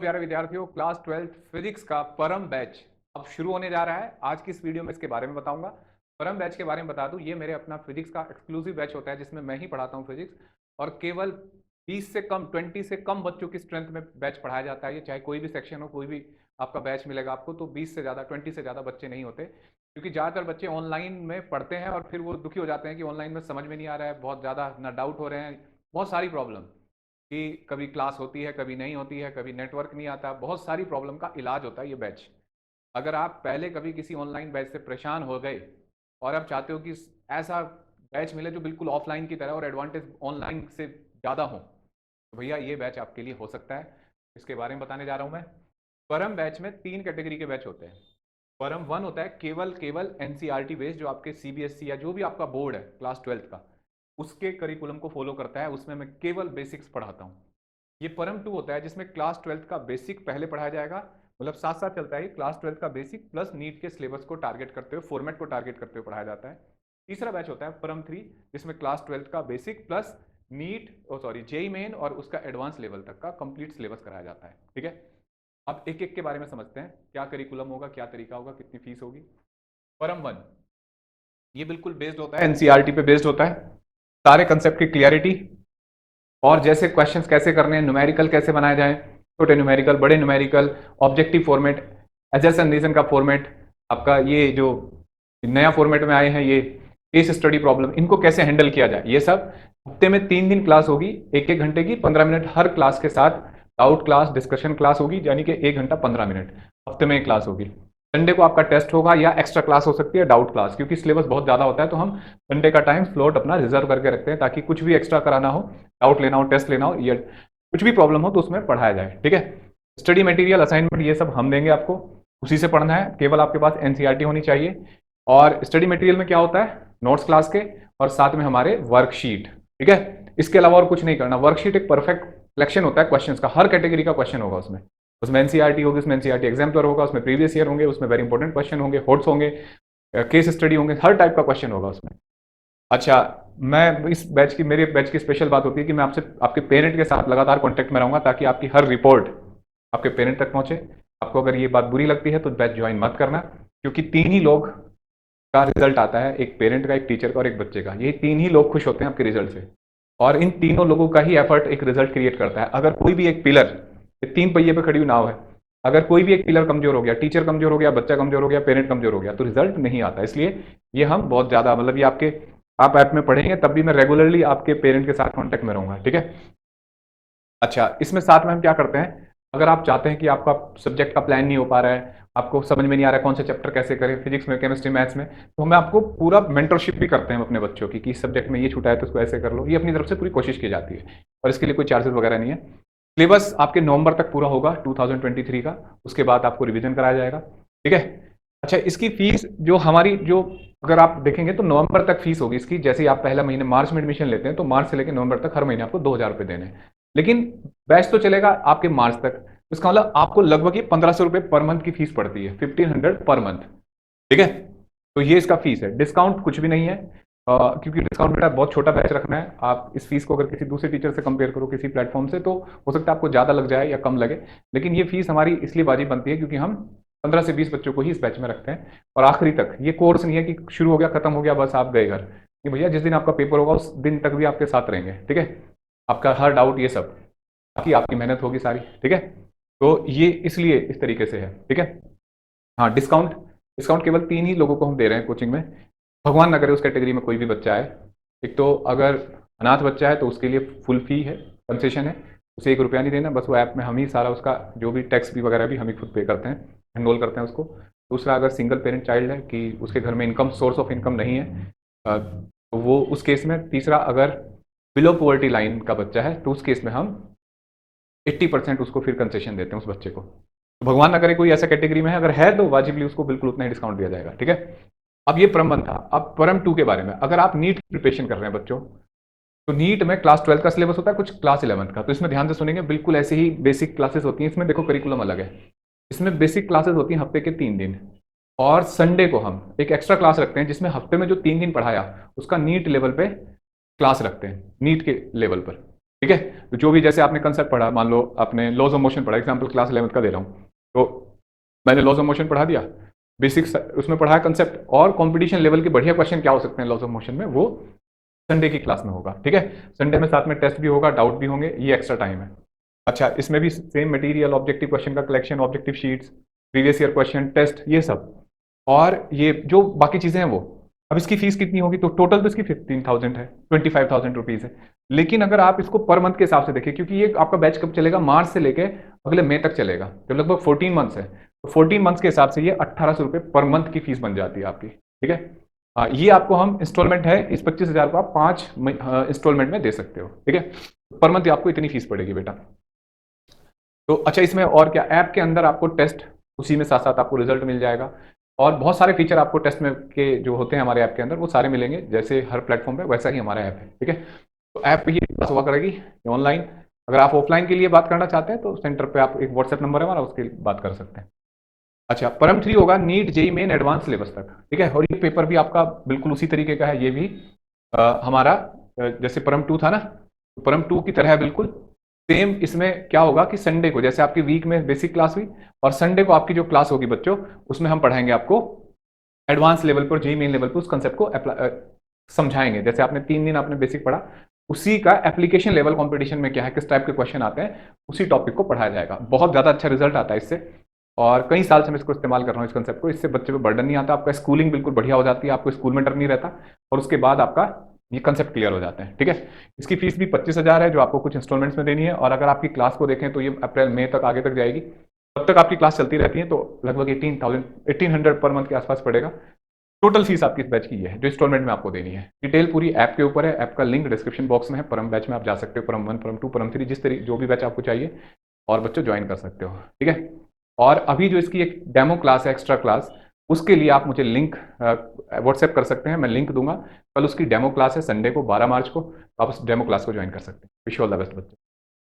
प्यारे विद्यार्थियों, class 12th physics का परम बैच अब शुरू होने जा रहा है। आज की इस वीडियो में इसके बारे में बताऊंगा। परम बैच के बारे में बता दूं, ये मेरे अपना फिजिक्स का एक्सक्लूसिव बैच होता है जिसमें मैं ही पढ़ाता हूं फिजिक्स, और केवल 20 से कम 20 से कम बच्चों की स्ट्रेंथ में बैच पढ़ाया जाता है। ये चाहे कोई भी सेक्शन हो, कोई भी आपका बैच मिलेगा आपको, तो 20 से ज़्यादा 20 से ज़्यादा बच्चे नहीं होते, क्योंकि ज़्यादातर बच्चे ऑनलाइन में पढ़ते हैं और फिर वो दुखी हो जाते हैं कि ऑनलाइन में समझ में नहीं आ रहा है, बहुत ज़्यादा ना डाउट हो रहे हैं, बहुत सारी प्रॉब्लम कि कभी क्लास होती है, कभी नहीं होती है, कभी नेटवर्क नहीं आता, बहुत सारी प्रॉब्लम का इलाज होता है ये बैच। अगर आप पहले कभी किसी ऑनलाइन बैच से परेशान हो गए और आप चाहते हो कि ऐसा बैच मिले जो बिल्कुल ऑफलाइन की तरह और एडवांटेज ऑनलाइन से ज़्यादा हो, तो भैया ये बैच आपके लिए हो सकता है। इसके बारे में बताने जा रहा हूँ मैं। परम बैच में 3 कैटेगरी के बैच होते हैं। परम 1 होता है केवल केवल एनसीईआरटी बेस्ड, जो आपके सीबीएसई या जो भी आपका बोर्ड है क्लास 12th का, उसके करिकुलम को फॉलो करता है। उसमें मैं केवल बेसिक्स पढ़ाता हूँ। ये परम 2 होता है जिसमें क्लास 12th का बेसिक पहले पढ़ाया जाएगा, मतलब साथ साथ चलता है। क्लास 12th का बेसिक प्लस नीट के सिलेबस को टारगेट करते हुए, फॉर्मेट को टारगेट करते हुए पढ़ाया जाता है। तीसरा बैच होता है परम 3, जिसमें क्लास 12th का basic plus NEET JEE Main और उसका एडवांस लेवल तक का कंप्लीट सिलेबस कराया जाता है। ठीक है, अब एक एक के बारे में समझते हैं, क्या करिकुलम होगा, क्या तरीका होगा, कितनी फीस होगी। परम 1 ये बिल्कुल बेस्ड होता है, एनसीईआरटी पे बेस्ड होता है। सारे कंसेप्ट की क्लियरिटी, और जैसे क्वेश्चंस कैसे करने हैं, न्यूमेरिकल कैसे बनाए जाएं, छोटे न्यूमेरिकल, बड़े numerical, objective format, assertion reason का फॉर्मेट, आपका ये जो नया फॉर्मेट में आए हैं ये केस स्टडी प्रॉब्लम, इनको कैसे हैंडल किया जाए, ये सब हफ्ते में 3 दिन क्लास होगी, 1-1 घंटे की 15 मिनट हर क्लास के साथ। डाउट क्लास, डिस्कशन क्लास होगी, यानी कि 1 घंटा 15 मिनट हफ्ते में एक क्लास होगी। संडे को आपका टेस्ट होगा या एक्स्ट्रा क्लास हो सकती है डाउट क्लास, क्योंकि सिलेबस बहुत ज़्यादा होता है तो हम संडे का टाइम स्लॉट अपना रिजर्व करके रखते हैं, ताकि कुछ भी एक्स्ट्रा कराना हो, डाउट लेना हो, टेस्ट लेना हो, या कुछ भी प्रॉब्लम हो तो उसमें पढ़ाया जाए। ठीक है, स्टडी मटेरियल, असाइनमेंट, ये सब हम देंगे आपको, उसी से पढ़ना है। केवल आपके पास एनसीईआरटी होनी चाहिए। और स्टडी मटेरियल में क्या होता है, नोट्स क्लास के और साथ में हमारे वर्कशीट। ठीक है, इसके अलावा और कुछ नहीं करना। वर्कशीट एक परफेक्ट कलेक्शन होता है क्वेश्चंस का, हर कैटेगरी का क्वेश्चन होगा उसमें। उसमें एनसीईआरटी होगी, उसमें एनसीईआरटी एग्जाम्पलर होगा, उसमें प्रीवियस ईयर होंगे, उसमें वेरी इंपॉर्टेंट क्वेश्चन होंगे, हॉट्स होंगे, केस स्टडी होंगे, हर टाइप का क्वेश्चन होगा उसमें। अच्छा, मैं इस बैच की, मेरे बैच की स्पेशल बात होती है कि मैं आपसे, आपके पेरेंट के साथ लगातार कांटेक्ट में रहूंगा, ताकि आपकी हर रिपोर्ट आपके पेरेंट तक पहुंचे। आपको अगर ये बात बुरी लगती है तो बैच ज्वाइन मत करना, क्योंकि 3 ही लोग का रिजल्ट आता है, एक पेरेंट का, एक टीचर का और एक बच्चे का। यही 3 ही लोग खुश होते हैं आपके रिजल्ट से, और इन तीनों लोगों का ही एफर्ट एक रिजल्ट क्रिएट करता है। अगर कोई भी एक पिलर, 3 पहिए पे खड़ी हुई नाव है, अगर कोई भी एक पिलर कमजोर हो गया, टीचर कमजोर हो गया, बच्चा कमजोर हो गया, पेरेंट कमजोर हो गया, तो रिजल्ट नहीं आता। इसलिए ये हम बहुत ज्यादा, मतलब ये आपके, आप ऐप में पढ़ेंगे तब भी मैं रेगुलरली आपके पेरेंट के साथ कांटेक्ट में रहूंगा। ठीक है, अच्छा, इसमें साथ में हम क्या करते हैं, अगर आप चाहते हैं कि आपका सब्जेक्ट का प्लान नहीं हो पा रहा है, आपको समझ में नहीं आ रहा है कौन से चैप्टर कैसे करें, फिजिक्स में, केमिस्ट्री, मैथ्स में, तो हमें आपको पूरा मेंटरशिप भी करते हैं अपने बच्चों की, कि इस सब्जेक्ट में ये छूटा है तो उसको ऐसे कर लो। ये अपनी तरफ से पूरी कोशिश की जाती है, और इसके लिए कोई चार्जेस वगैरह नहीं है। सिलेबस आपके नवंबर तक पूरा होगा 2023 का, उसके बाद आपको रिवीजन कराया जाएगा। ठीक है, अच्छा, इसकी फीस जो हमारी, जो अगर आप देखेंगे तो नवंबर तक फीस होगी इसकी। जैसे ही आप पहला महीने मार्च में एडमिशन लेते हैं, तो मार्च से लेकर नवंबर तक हर महीने आपको 2,000 रुपये देने हैं। लेकिन बैच तो चलेगा आपके मार्च तक, इसका मतलब आपको लगभग ही 1,500 रुपये पर मंथ की फीस पड़ती है, 1,500 पर मंथ। ठीक है, तो ये इसका फीस है। डिस्काउंट कुछ भी नहीं है, क्योंकि डिस्काउंट बेटा बहुत छोटा बैच रखना है। आप इस फीस को अगर किसी दूसरे टीचर से कंपेयर करो किसी प्लेटफॉर्म से, तो हो सकता है आपको ज़्यादा लग जाए या कम लगे, लेकिन ये फीस हमारी इसलिए वाजिब बनती है क्योंकि हम 15 से 20 बच्चों को ही इस बैच में रखते हैं, और आखिरी तक। ये कोर्स नहीं है कि शुरू हो गया खत्म हो गया बस आप गए घर, कि भैया जिस दिन आपका पेपर होगा उस दिन तक भी आपके साथ रहेंगे। ठीक है, आपका हर डाउट, ये सब, बाकी आपकी मेहनत होगी सारी। ठीक है, तो ये इसलिए इस तरीके से है। ठीक है, हाँ, डिस्काउंट, डिस्काउंट केवल 3 ही लोगों को हम दे रहे हैं कोचिंग में। भगवान ना करे उस कैटेगरी में कोई भी बच्चा है। एक तो अगर अनाथ बच्चा है तो उसके लिए फुल फी है, कंसेशन है, उसे 1 रुपया नहीं देना, बस वो ऐप में हम ही सारा उसका जो भी टैक्स भी वगैरह भी हम ही खुद पे करते हैं, एनरोल करते हैं उसको। दूसरा, अगर सिंगल पेरेंट चाइल्ड है कि उसके घर में इनकम, सोर्स ऑफ इनकम नहीं है, तो वो उस केस में। तीसरा, अगर बिलो पॉवर्टी लाइन का बच्चा है तो उस केस में हम 80% उसको फिर कंसेशन देते हैं उस बच्चे को। तो भगवान ना करे कोई ऐसा कैटेगरी में है, अगर है तो वाजिबली उसको बिल्कुल उतना ही डिस्काउंट दिया जाएगा। ठीक है, अब ये परम 1 था। अब परम 2 के बारे में, अगर आप नीट की प्रिपरेशन कर रहे हैं बच्चों, तो नीट में क्लास 12 का सिलेबस होता है, कुछ क्लास 11 का, तो इसमें ध्यान से सुनेंगे, बिल्कुल ऐसे ही बेसिक क्लासेस होती हैं। इसमें देखो करिकुलम अलग है, इसमें बेसिक क्लासेस होती हैं हफ्ते के 3 दिन, और संडे को हम एक एक्स्ट्रा क्लास रखते हैं, जिसमें हफ्ते में जो 3 दिन पढ़ाया उसका नीट लेवल पे क्लास रखते हैं, नीट के लेवल पर। ठीक है। तो जो भी जैसे आपने कंसेप्ट पढ़ा, मान लो आपने लॉज ऑफ मोशन पढ़ा, एग्जाम्पल क्लास 11th का दे रहा हूँ, तो मैंने लॉज ऑफ मोशन पढ़ा दिया, बेसिक्स उसमें पढ़ा कंसेप्ट, और कंपटीशन लेवल के बढ़िया क्वेश्चन क्या हो सकते हैं लॉज ऑफ मोशन में, वो संडे की क्लास में होगा। ठीक है, संडे में साथ में टेस्ट भी होगा, डाउट भी होंगे, ये एक्स्ट्रा टाइम है। अच्छा, इसमें भी सेम मटेरियल, ऑब्जेक्टिव क्वेश्चन का collection, objective sheets, previous year question, test, ये सब, और ये जो बाकी चीज़ें हैं वो। अब इसकी फीस कितनी होगी, तो टोटल तो इसकी 15,000 है, 25,000 रुपीज़ है। लेकिन अगर आप इसको पर मंथ के हिसाब से देखें, क्योंकि ये आपका बैच कब चलेगा, मार्च से लेके अगले मई तक चलेगा, तो लगभग 14 मंथ्स है, तो 14 मंथ्स के हिसाब से ये 1,800 रुपये पर मंथ की फीस बन जाती है आपकी। ठीक है, ये आपको हम इंस्टॉलमेंट है, इस 25,000 को आप 5 इंस्टॉलमेंट में दे सकते हो। ठीक है, पर मंथ आपको इतनी फीस पड़ेगी बेटा। तो अच्छा, इसमें और क्या, ऐप के अंदर आपको टेस्ट, उसी में साथ साथ आपको रिजल्ट मिल जाएगा, और बहुत सारे फीचर आपको टेस्ट में के जो होते हैं हमारे ऐप के अंदर, वो सारे मिलेंगे, जैसे हर प्लेटफॉर्म पे वैसा ही हमारा ऐप है। ठीक है, तो ऐप पे ये क्लास हुआ करेगी ऑनलाइन। अगर आप ऑफलाइन के लिए बात करना चाहते हैं तो सेंटर पे आप, एक व्हाट्सएप नंबर है हमारा, उसके लिए बात कर सकते हैं। अच्छा, परम 3 होगा NEET JEE Main advance syllabus तक। ठीक है, और ये पेपर भी आपका बिल्कुल उसी तरीके का है, ये भी हमारा जैसे परम 2 था ना, तो परम 2 की तरह है बिल्कुल सेम। इसमें क्या होगा कि संडे को, जैसे आपकी वीक में बेसिक क्लास हुई, और संडे को आपकी जो क्लास होगी बच्चों, उसमें हम पढ़ाएंगे आपको एडवांस लेवल पर, जेई मेन लेवल पर उस कंसेप्ट को समझाएंगे। जैसे आपने 3 दिन आपने बेसिक पढ़ा, उसी का एप्लीकेशन लेवल कंपटीशन में क्या है, किस टाइप के क्वेश्चन आते हैं, उसी टॉपिक को पढ़ाया जाएगा। बहुत ज़्यादा अच्छा रिजल्ट आता है इससे, और कई साल से मैं इसको इस्तेमाल कर रहा हूँ इस कंसेप्ट को। इससे बच्चे पे बर्डन नहीं आता, आपका स्कूलिंग बिल्कुल बढ़िया हो जाती है, आपको स्कूल में डर नहीं रहता, और उसके बाद आपका ये कंसेप्ट क्लियर हो जाते हैं। ठीक है, इसकी फीस भी 25,000 है, जो आपको कुछ इंस्टॉलमेंट्स में देनी है, और अगर आपकी क्लास को देखें तो ये अप्रैल मई तक आगे तक जाएगी, तब तक आपकी क्लास चलती रहती है, तो लगभग 1800 पर मंथ के आसपास पड़ेगा। टोटल फीस आपकी इस बैच की ये है, जो इंस्टॉलमेंट में आपको देनी है। डिटेल पूरी ऐप के ऊपर है, ऐप का लिंक डिस्क्रिप्शन बॉक्स में है, परम बैच में आप जा सकते हो, परम 1, परम 2, परम 3, जिस तरीके जो भी बैच आपको चाहिए, और बच्चों ज्वाइन कर सकते हो। ठीक है, और अभी जो इसकी एक डेमो क्लास है, एक्स्ट्रा क्लास, उसके लिए आप मुझे लिंक व्हाट्सएप कर सकते हैं, मैं लिंक दूंगा। कल उसकी डेमो क्लास है, संडे को 12 मार्च को, आप उस डेमो क्लास को ज्वाइन कर सकते हैं। Wish you all the best बच्चों।